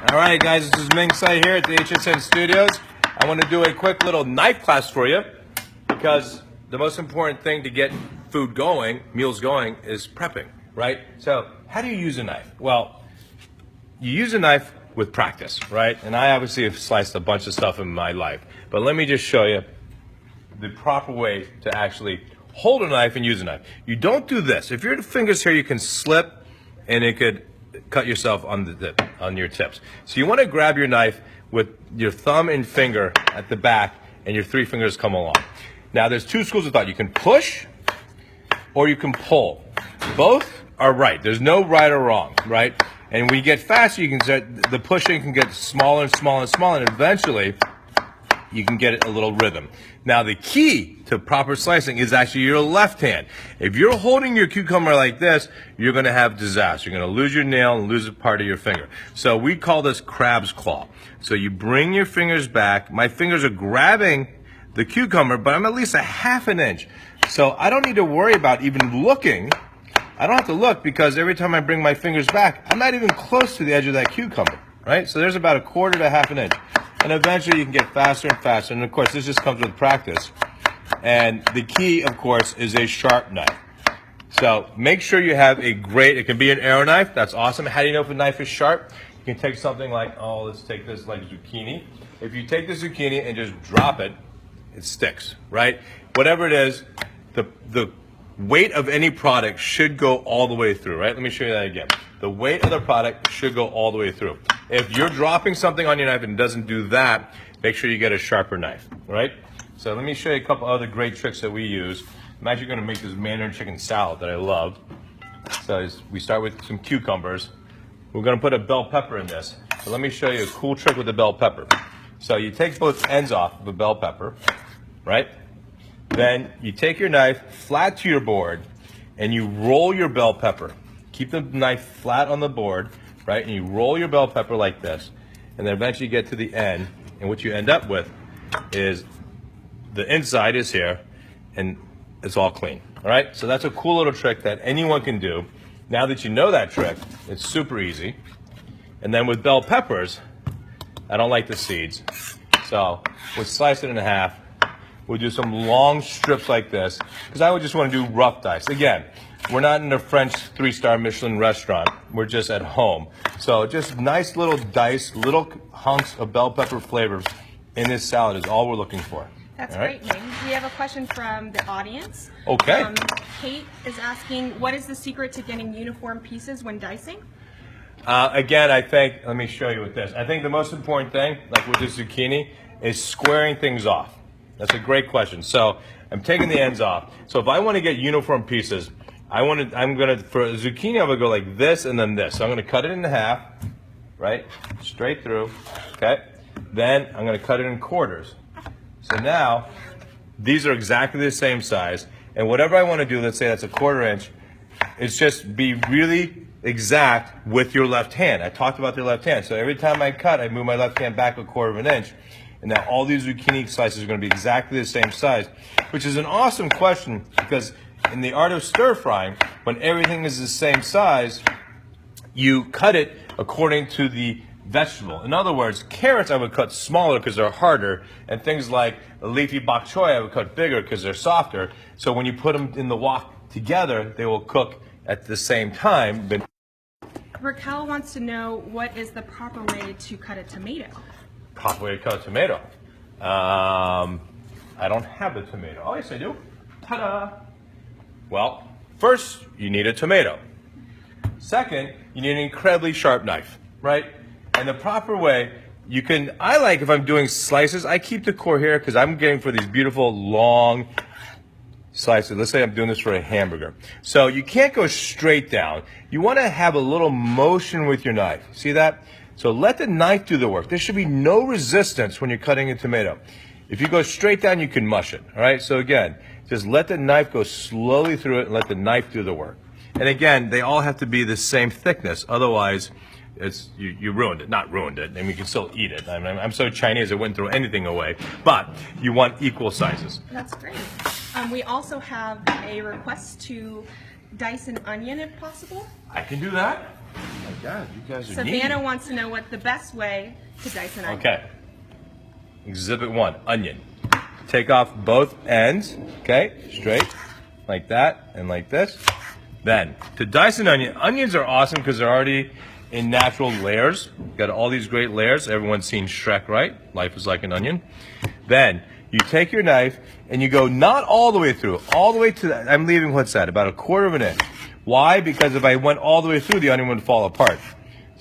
All right, guys, this is Ming Tsai here at the HSN Studios. I want to do a quick little knife class for you because the most important thing to get food going, meals going, is prepping, right? So how do you use a knife? Well, you use a knife with practice, right? And I obviously have sliced a bunch of stuff in my life, but let me just show you the proper way to actually hold a knife and use a knife. You don't do this. If your fingers here, you can slip and it could cut yourself on your tips. So you want to grab your knife with your thumb and finger at the back and your three fingers come along. Now there's two schools of thought. You can push or you can pull. Both are right. There's no right or wrong, right? And when you get faster, you can start, the pushing can get smaller and smaller and smaller, and eventually you can get a little rhythm. Now the key to proper slicing is actually your left hand. If you're holding your cucumber like this, you're going to have disaster. You're going to lose your nail and lose a part of your finger. So we call this crab's claw. So you bring your fingers back. My fingers are grabbing the cucumber, but I'm at least a half an inch. So I don't need to worry about even looking. I don't have to look because every time I bring my fingers back, I'm not even close to the edge of that cucumber, right? So there's about a quarter to half an inch. And eventually you can get faster and faster. And of course, this just comes with practice. And the key, of course, is a sharp knife. So make sure you have a great, it can be an arrow knife. That's awesome. How do you know if a knife is sharp? You can take something like, oh, let's take this like zucchini. If you take the zucchini and just drop it, it sticks, right? Whatever it is, the weight of any product should go all the way through, right? Let me show you that again. The weight of the product should go all the way through. If you're dropping something on your knife and it doesn't do that, make sure you get a sharper knife, right? So let me show you a couple other great tricks that we use. I'm actually going to make this Mandarin chicken salad that I love. So we start with some cucumbers. We're going to put a bell pepper in this. So let me show you a cool trick with the bell pepper. So you take both ends off of a bell pepper, right? Then you take your knife flat to your board and you roll your bell pepper. Keep the knife flat on the board, right? And you roll your bell pepper like this. And then eventually you get to the end. And what you end up with is the inside is here and it's all clean. All right? So that's a cool little trick that anyone can do. Now that you know that trick, it's super easy. And then with bell peppers, I don't like the seeds. So we'll slice it in half. We'll do some long strips like this because I would just want to do rough dice. Again, we're not in a French 3-star Michelin restaurant. We're just at home. So just nice little dice, little hunks of bell pepper flavor in this salad is all we're looking for. That's great, Ming. We have a question from the audience. Okay. Kate is asking, what is the secret to getting uniform pieces when dicing? Again, I think, let me show you with this. I think the most important thing, like with the zucchini, is squaring things off. That's a great question. So I'm taking the ends off. So if I want to get uniform pieces, for a zucchini, I'm going to go like this and then this. So I'm going to cut it in half, right? Straight through, okay? Then I'm going to cut it in quarters. So now, these are exactly the same size. And whatever I want to do, let's say that's a 1/4 inch, it's just be really exact with your left hand. I talked about the left hand. So every time I cut, I move my left hand back a 1/4 inch. And now all these zucchini slices are going to be exactly the same size, which is an awesome question because in the art of stir frying, when everything is the same size, you cut it according to the vegetable. In other words, carrots I would cut smaller because they're harder, and things like leafy bok choy I would cut bigger because they're softer. So when you put them in the wok together, they will cook at the same time. Raquel wants to know what is the proper way to cut a tomato? Proper way to cut a tomato. I don't have the tomato. Oh, yes, I do. Ta-da! Well, first, you need a tomato. Second, you need an incredibly sharp knife, right? And the proper way, I like if I'm doing slices, I keep the core here because I'm getting for these beautiful long slices. Let's say I'm doing this for a hamburger. So you can't go straight down. You want to have a little motion with your knife. See that? So let the knife do the work. There should be no resistance when you're cutting a tomato. If you go straight down, you can mush it. All right? So again, just let the knife go slowly through it and let the knife do the work. And again, they all have to be the same thickness. Otherwise, you ruined it. Not ruined it. I mean, you can still eat it. I mean, I'm so Chinese, I wouldn't throw anything away. But you want equal sizes. That's great. We also have a request to dice an onion if possible. I can do that. my God, you guys are Savannah neat. wants to know what the best way to dice an onion. Okay. Exhibit 1, onion. Take off both ends, okay, straight, like that, and like this. Then, to dice an onion, onions are awesome because they're already in natural layers. Got all these great layers. Everyone's seen Shrek, right? Life is like an onion. Then, you take your knife and you go not all the way through, all the way to the, I'm leaving what's that, about 1/4 of an inch. Why? Because if I went all the way through, the onion would fall apart.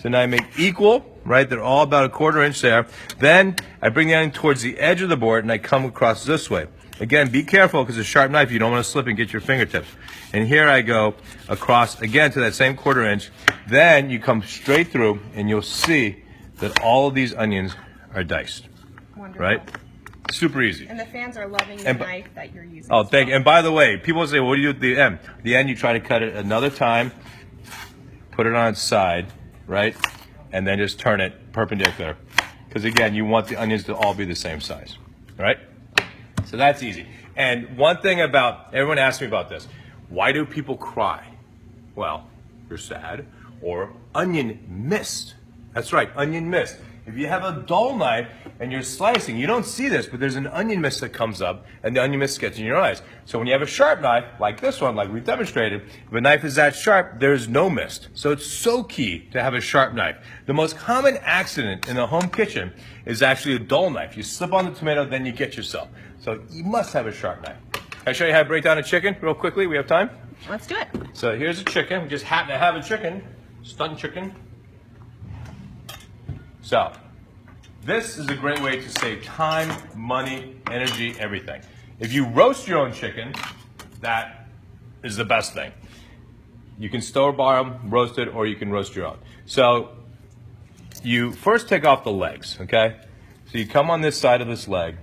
So now I make equal, right? They're all about 1/4 inch there. Then I bring the onion towards the edge of the board and I come across this way. Again, be careful because it's a sharp knife. You don't want to slip and get your fingertips. And here I go across again to that same 1/4 inch. Then you come straight through and you'll see that all of these onions are diced. Wonderful. Right? Super easy. And the fans are loving the knife that you're using. Oh, thank you. And by the way, people say, what do you do at the end? At the end, you try to cut it another time, put it on its side, right? And then just turn it perpendicular. Because again, you want the onions to all be the same size, right? So that's easy. And one thing about, everyone asks me about this. Why do people cry? Well, you're sad or onion mist. That's right, onion mist. If you have a dull knife and you're slicing, you don't see this, but there's an onion mist that comes up and the onion mist gets in your eyes. So when you have a sharp knife, like this one, like we demonstrated, if a knife is that sharp, there's no mist. So it's so key to have a sharp knife. The most common accident in the home kitchen is actually a dull knife. You slip on the tomato, then you get yourself. So you must have a sharp knife. Can I show you how to break down a chicken real quickly? We have time? Let's do it. So here's a chicken. We just happen to have a chicken. Stunned chicken. So, this is a great way to save time, money, energy, everything. If you roast your own chicken, that is the best thing. You can store-bought them, roasted, or you can roast your own. So, you first take off the legs, okay? So you come on this side of this leg,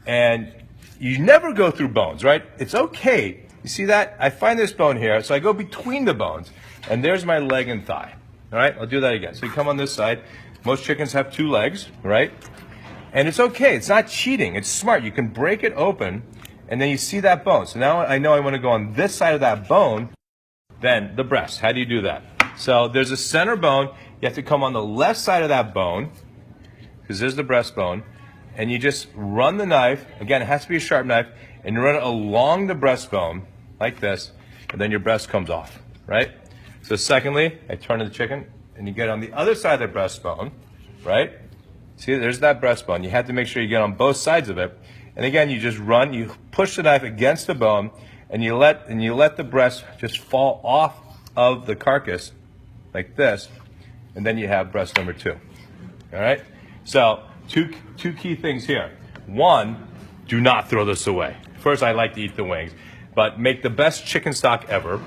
and you never go through bones, right? It's okay. You see that? I find this bone here, so I go between the bones, and there's my leg and thigh. All right, I'll do that again. So you come on this side. Most chickens have 2 legs, right? And it's okay. It's not cheating. It's smart. You can break it open, and then you see that bone. So now I know I want to go on this side of that bone, then the breast. How do you do that? So there's a center bone. You have to come on the left side of that bone, because there's the breastbone, and you just run the knife. Again, it has to be a sharp knife, and you run it along the breastbone, like this, and then your breast comes off, right? So secondly, I turn to the chicken, and you get on the other side of the breastbone, right? See, there's that breastbone. You have to make sure you get on both sides of it. And again, you just run, you push the knife against the bone, and you let the breast just fall off of the carcass, like this, and then you have breast number 2. All right? So, two key things here. One, do not throw this away. First, I like to eat the wings, but make the best chicken stock ever.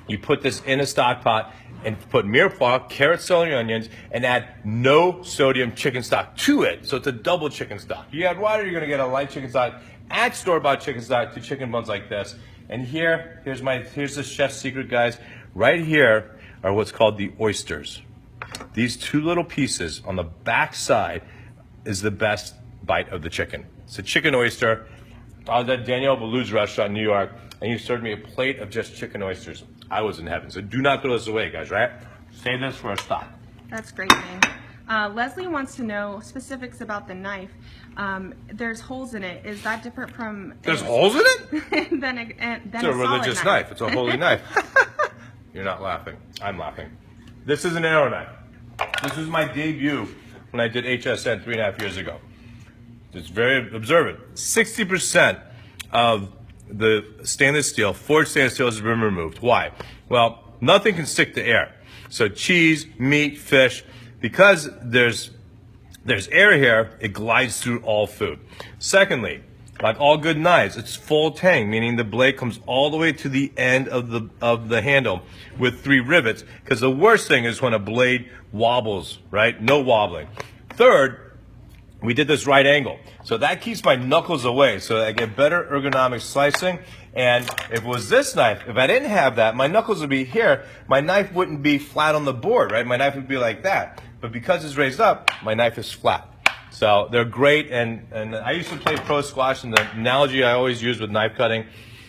You put this in a stock pot and put mirepoix, carrot, celery, onions, and add no sodium chicken stock to it. So it's a double chicken stock. You add water, you're gonna get a light chicken stock. Add store-bought chicken stock to chicken bones like this. And here's the chef's secret, guys. Right here are what's called the oysters. These 2 little pieces on the back side is the best bite of the chicken. It's a chicken oyster. I was at Danielle Boulud's restaurant in New York, and he served me a plate of just chicken oysters. I was in heaven. So do not throw this away, guys, right? Save this for a stock. That's great, Ming. Leslie wants to know specifics about the knife. There's holes in it. Is that different from... There's holes in it? than It's a religious knife. It's a holy knife. You're not laughing. I'm laughing. This is an arrow knife. This was my debut when I did HSN 3.5 years ago. It's very observant. 60% of the stainless steel, forged stainless steel, has been removed. Why? Well, nothing can stick to air. So cheese, meat, fish, because there's air here, it glides through all food. Secondly, like all good knives, it's full tang, meaning the blade comes all the way to the end of the handle with 3 rivets, because the worst thing is when a blade wobbles, right? No wobbling. Third, we did this right angle. So that keeps my knuckles away so I get better ergonomic slicing. And if it was this knife, if I didn't have that, my knuckles would be here. My knife wouldn't be flat on the board, right? My knife would be like that. But because it's raised up, my knife is flat. So they're great. And I used to play pro squash, and the analogy I always use with knife cutting,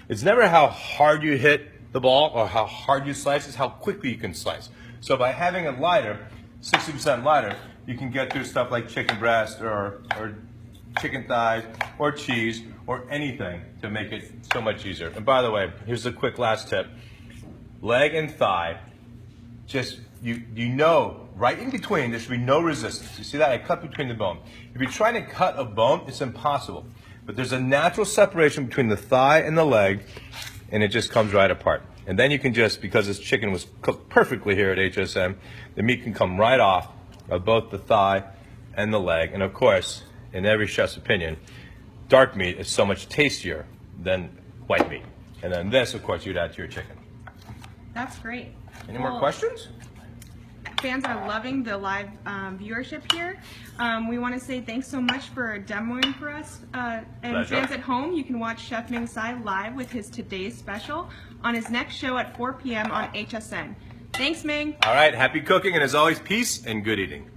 it's never how hard you hit the ball or how hard you slice, it's how quickly you can slice. So by having it lighter, 60% lighter, you can get through stuff like chicken breast or chicken thighs or cheese or anything to make it so much easier. And by the way, here's a quick last tip. Leg and thigh, just you know, right in between, there should be no resistance. You see that? I cut between the bone. If you're trying to cut a bone, it's impossible. But there's a natural separation between the thigh and the leg, and it just comes right apart. And then you can just, because this chicken was cooked perfectly here at HSN, the meat can come right off of both the thigh and the leg. And of course, in every chef's opinion, dark meat is so much tastier than white meat. And then this, of course, you'd add to your chicken. That's great. Any more questions? Fans are loving the live viewership here. We want to say thanks so much for demoing for us. And Pleasure. fans at home, you can watch Chef Ming Tsai live with his Today's Special on his next show at 4 p.m. on HSN. Thanks, Ming. All right, happy cooking, and as always, peace and good eating.